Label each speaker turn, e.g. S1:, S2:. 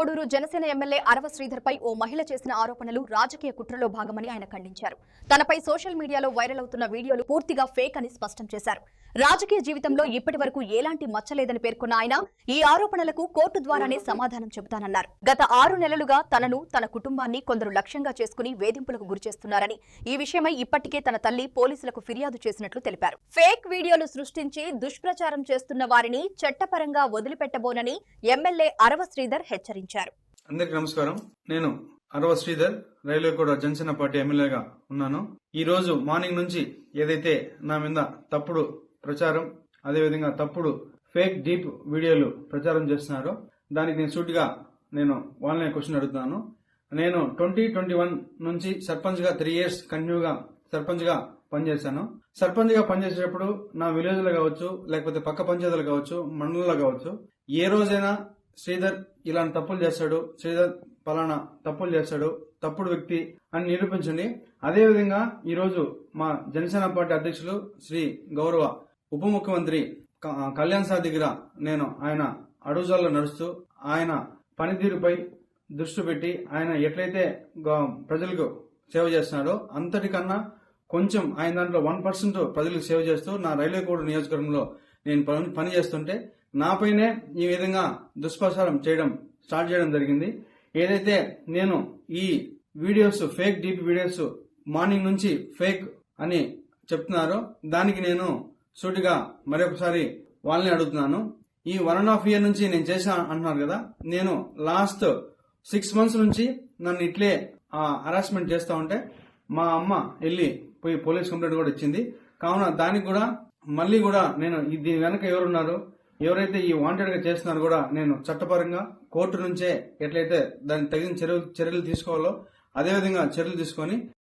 S1: Koduru Janasena MLA అరవ శ్రీధర్ పై ఓ మహిళ చేసిన ఆరోపణలు రాజకీయ కుట్రలో భాగమని ఆయన ఖండించారు. తనపై సోషల్ మీడియాలో వైరల్ అవుతున్న వీడియోలు పూర్తిగా ఫేక్ అని స్పష్టం చేశారు. రాజకీయ జీవితంలో ఇప్పటివరకు ఎలాంటి మచ్చలేదని పేర్కొన్న ఆయన ఈ ఆరోపణలకు కోర్టు ద్వారానే సమాధానం చెబుతానన్నారు. గత 6 నెలలుగా తనను, తన కుటుంబాన్ని కొందరు లక్ష్యంగా చేసుకుని వేధింపులకు గురిచేస్తున్నారని, ఈ విషయమై ఇప్పటికే తన తల్లి పోలీసులకు ఫిర్యాదు చేసినట్లు తెలిపారు. ఫేక్ వీడియోలు సృష్టించి దుష్ప్రచారం చేస్తున్న వారిని చట్టపరంగా వదిలిపెట్టబోనని ఎమ్మెల్యే అరవ శ్రీధర్ హెచ్చరించారు.
S2: అందరికీ నమస్కారం. నేను అరవ శ్రీధర్, రైల్వేకోట జనసేన పార్టీ ఎమ్మెల్యేగా ఉన్నాను. ఈ రోజు మార్నింగ్ నుంచి ఏదైతే నా మీద తప్పుడు ప్రచారం, అదేవిధంగా తప్పుడు ఫేక్ డీప్ వీడియోలు ప్రచారం చేస్తున్నారో దానికి నేను సూటిగా వాళ్ళనే క్వశ్చన్ అడుగుతున్నాను. నేను 2021 నుంచి సర్పంచ్ గా 3 years కంటిన్యూగా సర్పంచ్ గా పనిచేశాను. సర్పంచ్ గా పనిచేసేటప్పుడు నా విలేజ్ లో కావచ్చు, లేకపోతే పక్క పంచాయతీలు కావచ్చు, మండలంలో కావచ్చు, ఏ రోజైనా శ్రీధర్ ఇలాంటి తప్పులు చేస్తాడు, శ్రీధర్ పలానా తప్పులు చేస్తాడు, తప్పుడు వ్యక్తి అని నిరూపించండి. అదేవిధంగా ఈ రోజు మా జనసేన పార్టీ అధ్యక్షులు శ్రీ గౌరవ ఉప ముఖ్యమంత్రి కళ్యాణ్ సార్ దగ్గర ఆయన అడుగుజాల్లో నడుస్తూ ఆయన పనితీరుపై దృష్టి పెట్టి ఆయన ఎట్లయితే ప్రజలకు సేవ చేస్తున్నాడో అంతటికన్నా కొంచెం ఆయన దాంట్లో 1% ప్రజలకు సేవ చేస్తూ నా రైల్వేకోట నియోజకవర్గంలో నేను పని చేస్తుంటే నాపైనే ఈ విధంగా దుష్ప్రచారం స్టార్ట్ చేయడం జరిగింది. ఏదైతే నేను ఈ videos fake deep videos morning నుంచి ఫేక్ అని చెప్తున్నారో దానికి నేను సూటిగా మరొకసారి వాళ్ళని అడుగుతున్నాను. ఈ 1.5 year నుంచి నేను చేశా అంటున్నారు కదా, నేను లాస్ట్ 6 months నుంచి నన్ను ఇట్లే హరాస్మెంట్ చేస్తా ఉంటే మా అమ్మ వెళ్ళి పోయి పోలీస్ కంప్లైంట్ కూడా ఇచ్చింది. కావున దానికి కూడా మళ్ళీ కూడా నేను దీని వెనక ఎవరున్నారు, ఎవరైతే ఈ వాంటెడ్ గా చేస్తున్నారో కూడా నేను చట్టపరంగా కోర్టు నుంచే ఎట్లయితే దానికి తగిన చర్యలు తీసుకోవాలో అదేవిధంగా చర్యలు తీసుకొని